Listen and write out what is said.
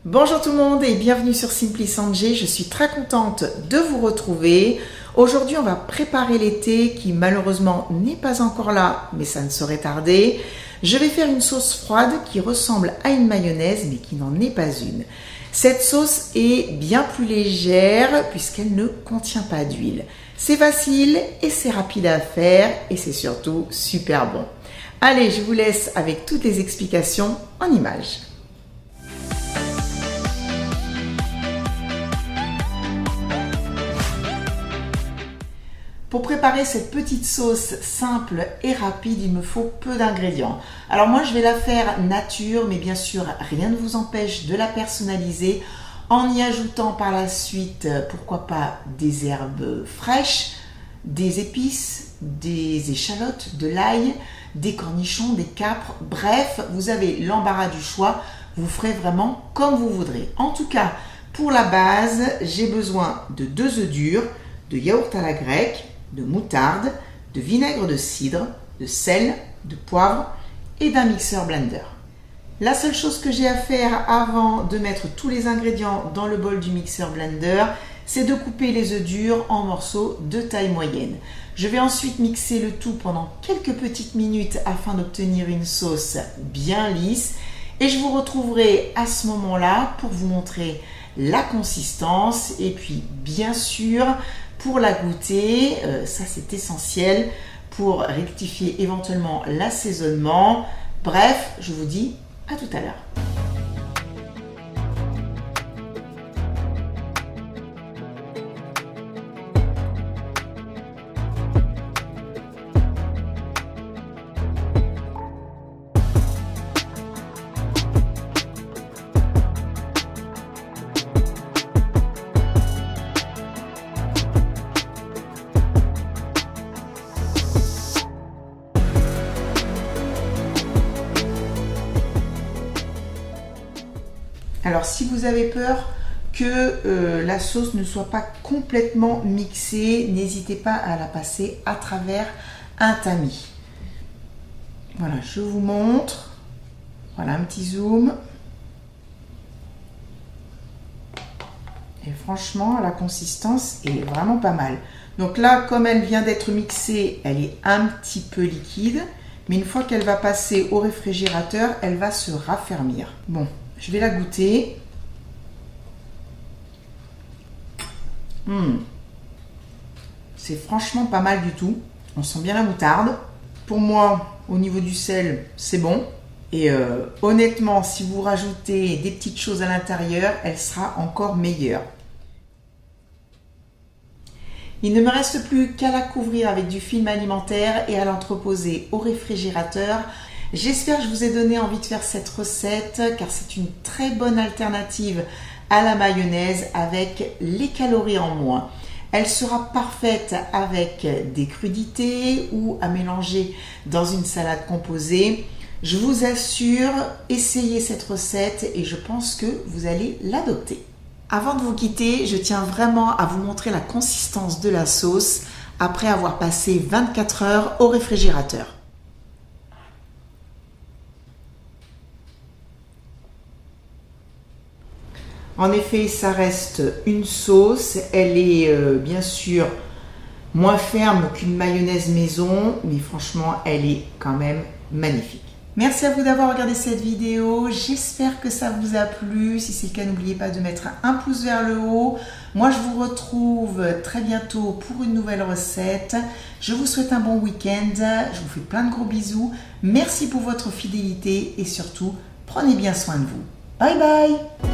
Bonjour tout le monde et bienvenue sur Simply Sanjay. Je suis très contente de vous retrouver. Aujourd'hui, on va préparer l'été qui malheureusement n'est pas encore là, mais ça ne saurait tarder. Je vais faire une sauce froide qui ressemble à une mayonnaise, mais qui n'en est pas une. Cette sauce est bien plus légère puisqu'elle ne contient pas d'huile. C'est facile et c'est rapide à faire et c'est surtout super bon. Allez, je vous laisse avec toutes les explications en images. Pour préparer cette petite sauce simple et rapide, il me faut peu d'ingrédients. Alors moi, je vais la faire nature, mais bien sûr, rien ne vous empêche de la personnaliser en y ajoutant par la suite, pourquoi pas, des herbes fraîches, des épices, des échalotes, de l'ail, des cornichons, des capres. Bref, vous avez l'embarras du choix. Vous ferez vraiment comme vous voudrez. En tout cas, pour la base, j'ai besoin de 2 œufs durs, de yaourt à la grecque, de moutarde, de vinaigre de cidre, de sel, de poivre et d'un mixeur blender. La seule chose que j'ai à faire avant de mettre tous les ingrédients dans le bol du mixeur blender, c'est de couper les œufs durs en morceaux de taille moyenne. Je vais ensuite mixer le tout pendant quelques petites minutes afin d'obtenir une sauce bien lisse et je vous retrouverai à ce moment-là pour vous montrer la consistance et puis bien sûr pour la goûter, ça c'est essentiel pour rectifier éventuellement l'assaisonnement. Bref, je vous dis à tout à l'heure. Alors si vous avez peur que la sauce ne soit pas complètement mixée, n'hésitez pas à la passer à travers un tamis. Voilà, je vous montre. Voilà un petit zoom. Et franchement, la consistance est vraiment pas mal. Donc là, comme elle vient d'être mixée, elle est un petit peu liquide. Mais une fois qu'elle va passer au réfrigérateur, elle va se raffermir. Bon. Je vais la goûter. C'est franchement pas mal du tout. On sent bien la moutarde. Pour moi, au niveau du sel, c'est bon. Et honnêtement, si vous rajoutez des petites choses à l'intérieur, elle sera encore meilleure. Il ne me reste plus qu'à la couvrir avec du film alimentaire et à l'entreposer au réfrigérateur. J'espère que je vous ai donné envie de faire cette recette car c'est une très bonne alternative à la mayonnaise avec les calories en moins. Elle sera parfaite avec des crudités ou à mélanger dans une salade composée. Je vous assure, essayez cette recette et je pense que vous allez l'adopter. Avant de vous quitter, je tiens vraiment à vous montrer la consistance de la sauce après avoir passé 24 heures au réfrigérateur. En effet, ça reste une sauce. Elle est bien sûr moins ferme qu'une mayonnaise maison, mais franchement, elle est quand même magnifique. Merci à vous d'avoir regardé cette vidéo. J'espère que ça vous a plu. Si c'est le cas, n'oubliez pas de mettre un pouce vers le haut. Moi, je vous retrouve très bientôt pour une nouvelle recette. Je vous souhaite un bon week-end. Je vous fais plein de gros bisous. Merci pour votre fidélité et surtout, prenez bien soin de vous. Bye bye!